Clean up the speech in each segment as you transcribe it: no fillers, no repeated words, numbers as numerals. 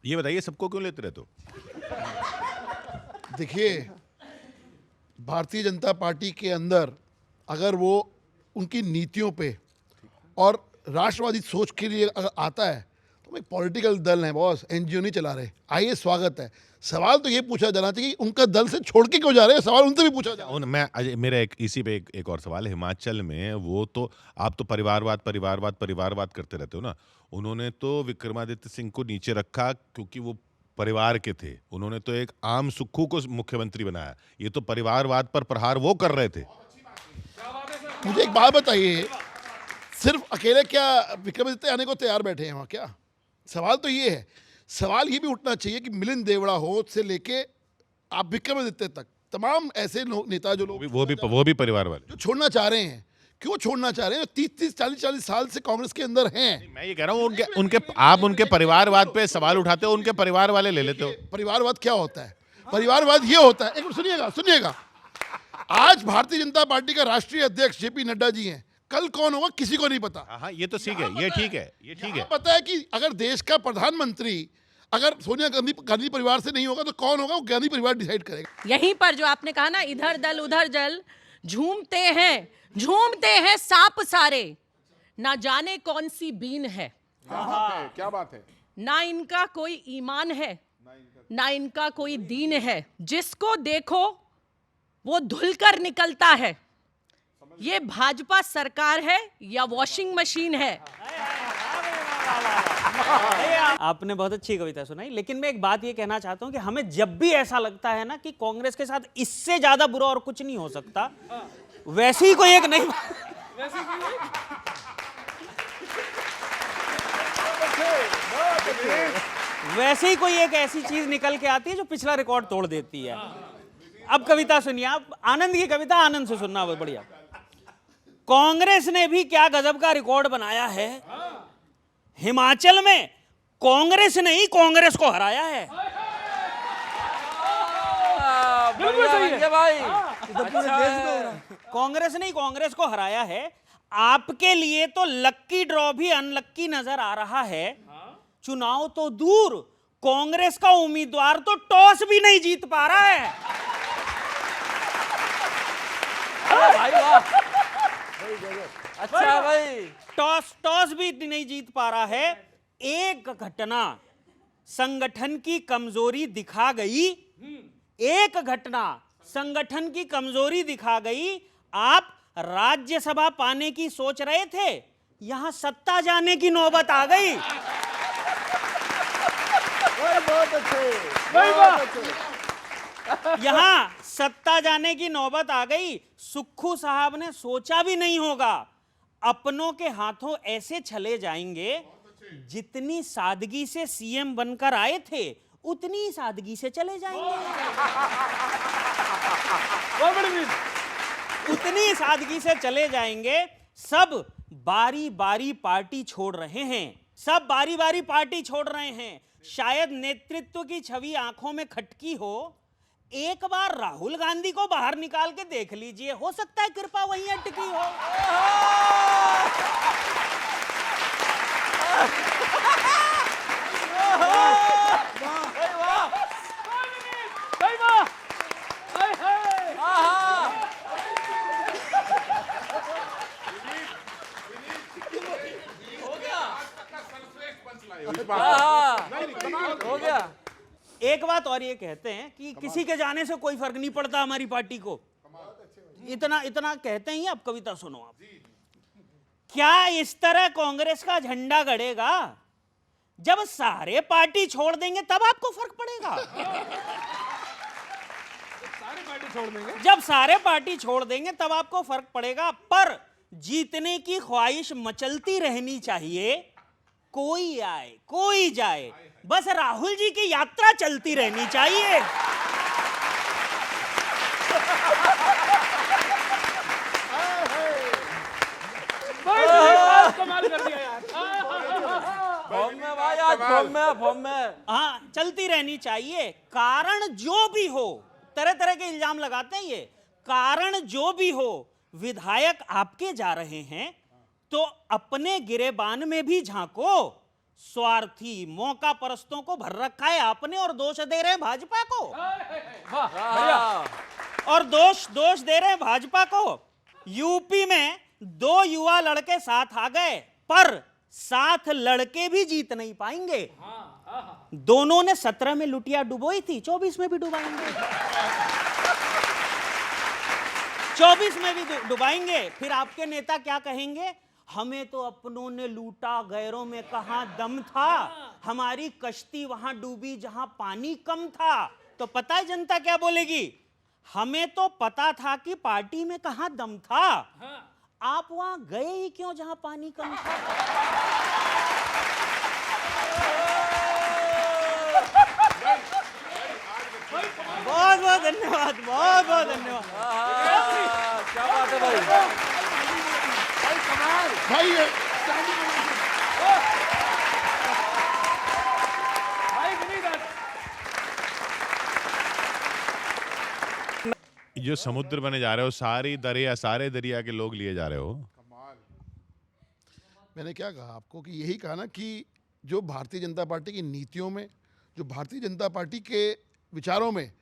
ये बताइए सबको क्यों लेते रहते हो? देखिए, भारतीय जनता पार्टी के अंदर अगर वो उनकी नीतियों पे और राष्ट्रवादी सोच के लिए अगर आता है तो एक पॉलिटिकल दल है बॉस, एनजीओ नहीं चला रहे। आइए, स्वागत है। सवाल तो ये पूछा जाना चाहिए कि उनका दल से छोड़ के क्यों जा रहे हैं, सवाल उनसे भी पूछा जाए। मेरा एक इसी पे एक और सवाल है। हिमाचल में वो तो आप तो परिवारवाद परिवारवाद परिवारवाद करते रहते हो ना। उन्होंने तो विक्रमादित्य सिंह को नीचे रखा क्योंकि वो परिवार के थे। उन्होंने तो एक आम सुक्खू को मुख्यमंत्री बनाया। ये तो परिवारवाद पर प्रहार वो कर रहे थे। मुझे एक बात बताइए, सिर्फ अकेले क्या विक्रमादित्य आने को तैयार बैठे हैं वहाँ क्या? सवाल तो ये है। सवाल ये भी उठना चाहिए कि मिलिंद देवड़ा हो से लेके आप विक्रमादित्य तक तमाम ऐसे नेता जो लोग वो भी परिवार वाले जो छोड़ना चाह रहे हैं, क्यों छोड़ना चाह रहे हैं? 30-30 40-40 साल से कांग्रेस के अंदर हैं। मैं ये कह रहा हूँ आप उनके परिवारवाद पे सवाल उठाते हो, उनके परिवार वाले ले लेते हो। परिवारवाद क्या होता है? परिवारवाद ये होता है, एक मिनट सुनिएगा। आज भारतीय जनता पार्टी का राष्ट्रीय अध्यक्ष जेपी नड्डा जी हैं, कल कौन होगा किसी को नहीं पता। हाँ, ये तो ठीक है, ये ठीक है, ये ठीक है। पता है कि अगर देश का प्रधानमंत्री अगर सोनिया गांधी परिवार से नहीं होगा तो कौन होगा? वो गांधी परिवार डिसाइड करेगा। यहीं पर जो आपने कहा ना, इधर दल उधर जल, झूमते हैं सांप सारे, ना जाने कौन सी बीन है। क्या बात है। ना इनका कोई ईमान है, ना इनका कोई दीन है। जिसको देखो वो धुलकर निकलता है। ये भाजपा सरकार है या वॉशिंग मशीन है? आपने बहुत अच्छी कविता सुनाई, लेकिन मैं एक बात ये कहना चाहता हूं कि हमें जब भी ऐसा लगता है ना कि कांग्रेस के साथ इससे ज्यादा बुरा और कुछ नहीं हो सकता, वैसे ही कोई एक नहीं वैसे ही कोई एक ऐसी चीज निकल के आती है जो पिछला रिकॉर्ड तोड़ देती है। अब कविता सुनिए आप, आनंद की कविता आनंद से सुनना, बहुत बढ़िया। कांग्रेस ने भी क्या गजब का रिकॉर्ड बनाया है। हिमाचल में कांग्रेस ने ही कांग्रेस को हराया है। बिल्कुल सही है भाई। कांग्रेस ने ही कांग्रेस को हराया है। आपके लिए तो लक्की ड्रॉ भी अनलक्की नजर आ रहा है। चुनाव तो दूर, कांग्रेस का उम्मीदवार तो टॉस भी नहीं जीत पा रहा है। भाई वाह, अच्छा भाई। टॉस भी नहीं जीत पा रहा है। एक घटना संगठन की कमजोरी दिखा गई। एक घटना संगठन की कमजोरी दिखा गई। आप राज्यसभा पाने की सोच रहे थे, यहां सत्ता जाने की नौबत आ गई। बहुत अच्छे। यहां सत्ता जाने की नौबत आ गई। सुक्खू साहब ने सोचा भी नहीं होगा अपनों के हाथों ऐसे चले जाएंगे। जितनी सादगी से सीएम बनकर आए थे उतनी सादगी से चले जाएंगे। उतनी सादगी से चले जाएंगे। सब बारी बारी पार्टी छोड़ रहे हैं। सब बारी बारी पार्टी छोड़ रहे हैं। शायद नेतृत्व की छवि आंखों में खटकी हो। एक बार राहुल गांधी को बाहर निकाल के देख लीजिए, हो सकता है कृपा वहीं अटकी हो। हो गया। एक बात और ये कहते हैं कि किसी के जाने से कोई फर्क नहीं पड़ता हमारी पार्टी को। इतना कहते हैं। अब कविता सुनो आप। क्या इस तरह कांग्रेस का झंडा गड़ेगा? जब सारे पार्टी छोड़ देंगे तब आपको फर्क पड़ेगा। जब सारे पार्टी छोड़ देंगे तब आपको फर्क पड़ेगा। पर जीतने की ख्वाहिश मचलती रहनी चाहिए। कोई आए कोई जाए, बस राहुल जी की यात्रा चलती रहनी चाहिए। कमाल कर दिया यार। फॉर्म में भाई, आज फॉर्म में। हाँ, चलती रहनी चाहिए। कारण जो भी हो, तरह तरह के इल्जाम लगाते हैं ये। कारण जो भी हो, विधायक आपके जा रहे हैं तो अपने गिरेबान में भी झांको। स्वार्थी मौका परस्तों को भर रखा है आपने और दोष दे रहे हैं भाजपा को। और दोष दे रहे हैं भाजपा को। यूपी में 2 युवा लड़के साथ आ गए, पर साथ लड़के भी जीत नहीं पाएंगे। दोनों ने 17 में लुटिया डुबोई थी, 24 में भी डुबाएंगे, 24 में भी डुबाएंगे। फिर आपके नेता क्या कहेंगे? हमें तो अपनों ने लूटा, गैरों में कहां दम था, हमारी कश्ती वहां डूबी जहां पानी कम था। तो पता है जनता क्या बोलेगी? हमें तो पता था कि पार्टी में कहां दम था, आप वहां गए ही क्यों जहां पानी कम था? बहुत बहुत धन्यवाद, बहुत बहुत धन्यवाद। क्या बात है भाई। भाई ये जो समुद्र बने जा रहे हो, सारे दरिया के लोग लिए जा रहे हो। मैंने क्या कहा आपको कि यही कहा ना कि जो भारतीय जनता पार्टी की नीतियों में, जो भारतीय जनता पार्टी के विचारों में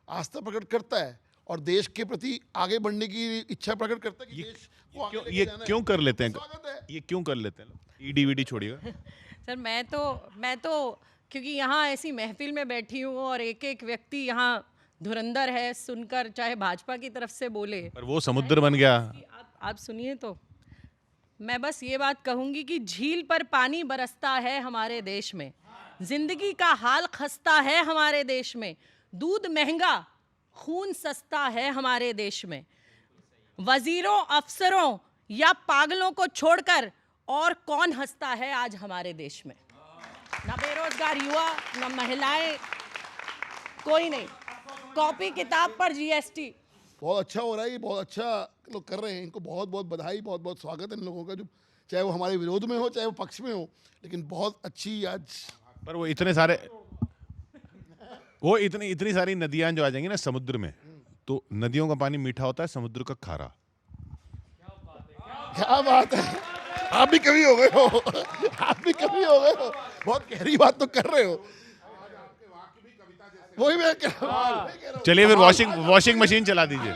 आस्था प्रकट करता है और देश के प्रति आगे बढ़ने की इच्छा प्रकट करता है कि देश को आगे लेके ये जाना है, क्यों कर लेते हैं? स्वागत है। ये क्यों कर लेते हैं? ईडीवीडी छोड़िएगा। सर मैं तो क्योंकि यहाँ ऐसी महफिल में बैठी हूँ और एक एक व्यक्ति यहाँ धुरंधर है, सुनकर चाहे भाजपा की तरफ से बोले, पर वो समुद्र बन गया। आप सुनिए तो मैं बस ये बात कहूंगी कि झील पर पानी बरसता है हमारे देश में, जिंदगी का हाल खस्ता है हमारे देश में, दूध महंगा खून सस्ता है हमारे देश में। वजीरों, अफसरों या पागलों को छोड़कर और कौन हंसता है आज हमारे देश में? ना बेरोजगार युवा, ना महिलाएं, कोई नहीं। कॉपी किताब पर जीएसटी। बहुत अच्छा हो रहा है, ये बहुत अच्छा लोग कर रहे हैं, इनको बहुत बहुत बधाई, बहुत बहुत स्वागत है इन लोगों का, जो चाहे वो हमारे विरोध में हो चाहे वो पक्ष में हो, लेकिन बहुत अच्छी आज। पर वो इतनी सारी नदियां जो आ जाएंगी ना समुद्र में, तो नदियों का पानी मीठा होता है, समुद्र का खारा। क्या बात है, आप भी कभी हो गए हो, आप भी कभी हो गए हो, बहुत गहरी बात तो कर रहे हो। वही मैं कह रहा हूँ। चलिए फिर वॉशिंग मशीन चला दीजिए।